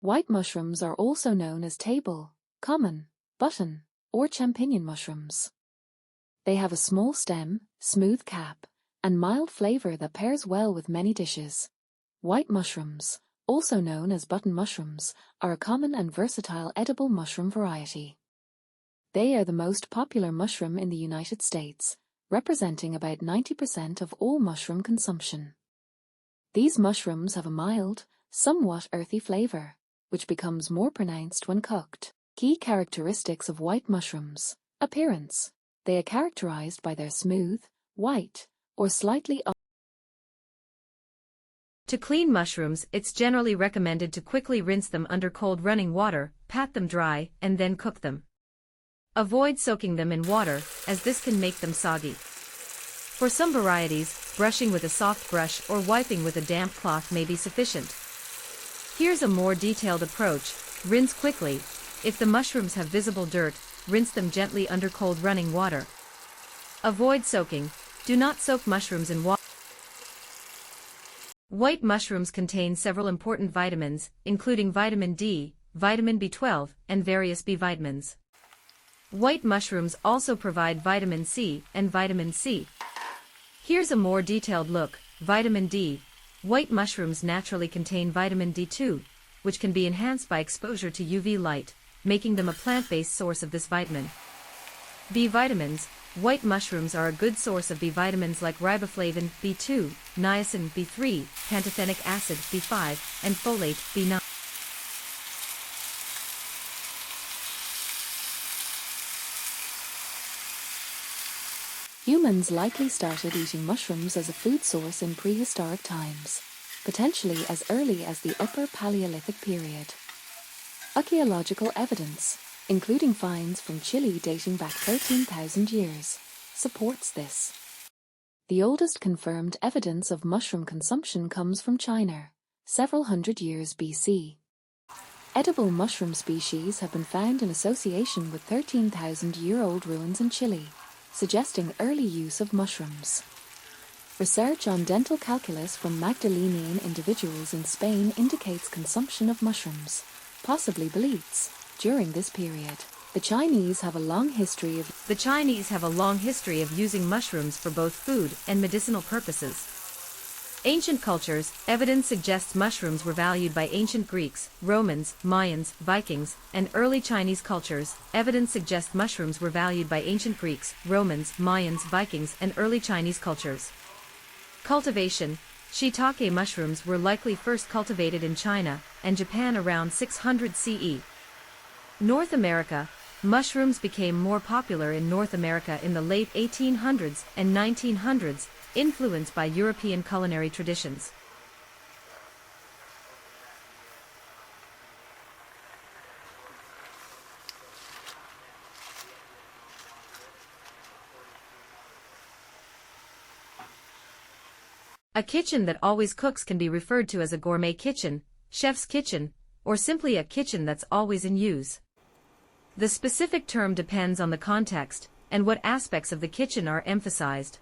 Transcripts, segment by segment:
White mushrooms are also known as table, common, button, or champignon mushrooms. They have a small stem, smooth cap, and mild flavor that pairs well with many dishes. White mushrooms, also known as button mushrooms, are a common and versatile edible mushroom variety. They are the most popular mushroom in the United States, representing about 90% of all mushroom consumption. These mushrooms have a mild, somewhat earthy flavor, which becomes more pronounced when cooked. Key characteristics of white mushrooms. Appearance. They are characterized by their smooth, white, or slightly To clean mushrooms, it's generally recommended to quickly rinse them under cold running water, pat them dry, and then cook them. Avoid soaking them in water, as this can make them soggy. For some varieties, brushing with a soft brush or wiping with a damp cloth may be sufficient. Here's a more detailed approach. Rinse quickly. If the mushrooms have visible dirt, rinse them gently under cold running water. Avoid soaking. Do not soak mushrooms in water. White mushrooms contain several important vitamins, including vitamin D, vitamin B12, and various B vitamins. White mushrooms also provide vitamin C and vitamin C. Here's a more detailed look. Vitamin D. White mushrooms naturally contain vitamin D2, which can be enhanced by exposure to UV light, making them a plant-based source of this vitamin. B vitamins. White mushrooms are a good source of B vitamins like riboflavin, B2, niacin, B3, pantothenic acid, B5, and folate, B9. Humans likely started eating mushrooms as a food source in prehistoric times, potentially as early as the Upper Paleolithic period. Archaeological evidence, including finds from Chile dating back 13,000 years, supports this. The oldest confirmed evidence of mushroom consumption comes from China, several hundred years BC. Edible mushroom species have been found in association with 13,000-year-old ruins in Chile, suggesting early use of mushrooms. Research on dental calculus from Magdalenian individuals in Spain indicates consumption of mushrooms, possibly boletes, during this period. The Chinese have a long history of using mushrooms for both food and medicinal purposes. Ancient cultures, evidence suggests mushrooms were valued by ancient Greeks, Romans, Mayans, Vikings, and early Chinese cultures. Evidence suggests mushrooms were valued by ancient Greeks, Romans, Mayans, Vikings, and early Chinese cultures. Cultivation. Shiitake mushrooms were likely first cultivated in China and Japan around 600 CE. North America. Mushrooms became more popular in North America in the late 1800s and 1900s, influenced by European culinary traditions. A kitchen that always cooks can be referred to as a gourmet kitchen, chef's kitchen, or simply a kitchen that's always in use. The specific term depends on the context and what aspects of the kitchen are emphasized.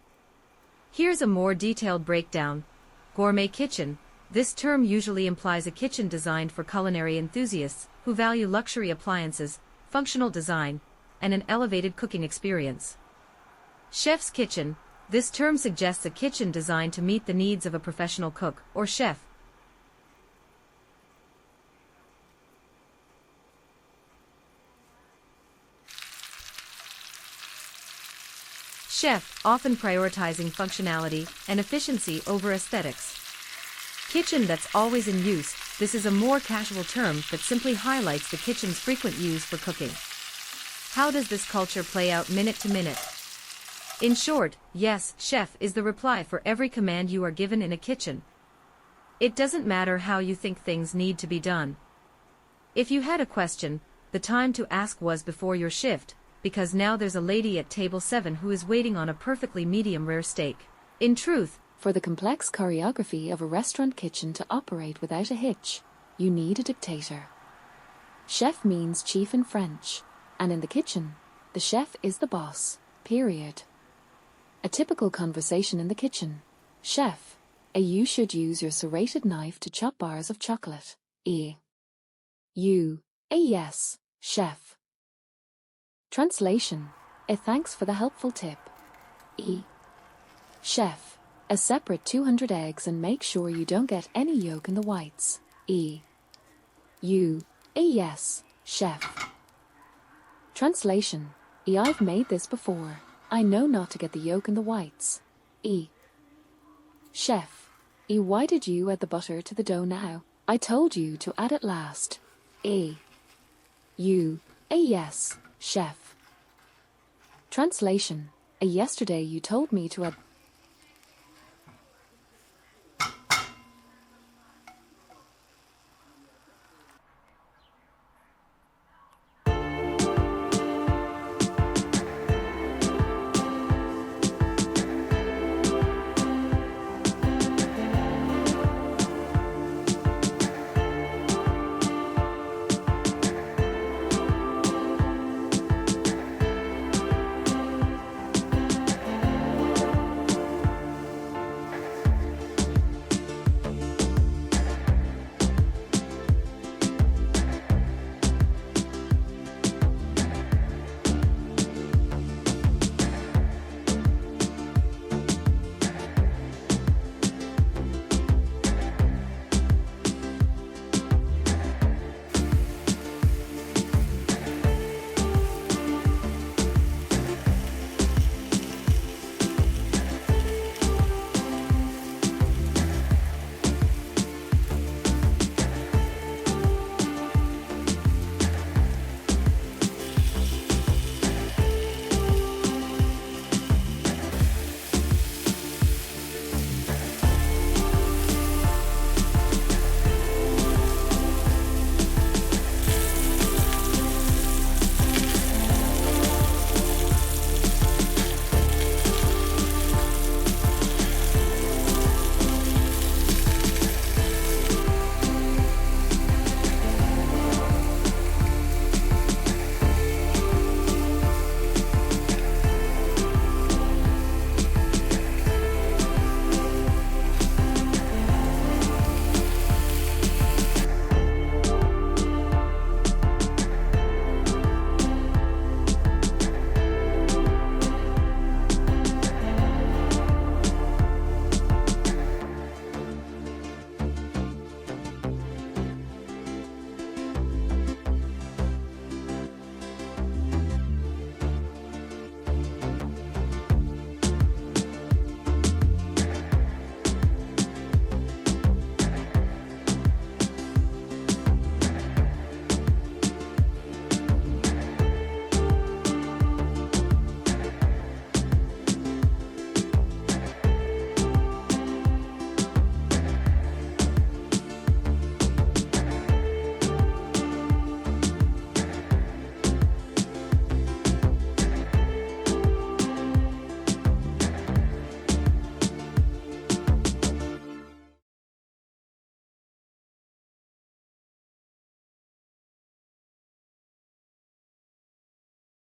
Here's a more detailed breakdown. Gourmet kitchen. This term usually implies a kitchen designed for culinary enthusiasts who value luxury appliances, functional design, and an elevated cooking experience. Chef's kitchen. This term suggests a kitchen designed to meet the needs of a professional cook or chef. Chef, often prioritizing functionality and efficiency over aesthetics. Kitchen that's always in use. This is a more casual term that simply highlights the kitchen's frequent use for cooking. How does this culture play out minute to minute? In short, yes, chef is the reply for every command you are given in a kitchen. It doesn't matter how you think things need to be done. If you had a question, the time to ask was before your shift, because now there's a lady at table 7 who is waiting on a perfectly medium rare steak. In truth, for the complex choreography of a restaurant kitchen to operate without a hitch, you need a dictator. Chef means chief in French, and in the kitchen, the chef is the boss, period. A typical conversation in the kitchen. Chef, you should use your serrated knife to chop bars of chocolate. U. A yes, chef. Translation. A thanks for the helpful tip. E. Chef. A separate 200 eggs and make sure you don't get any yolk in the whites. E. U. A yes, chef. Translation. E. I've made this before. I know not to get the yolk in the whites. E. Chef. E. Why did you add the butter to the dough now? I told you to add it last. E. U. A yes, chef. Translation. Yesterday you told me to add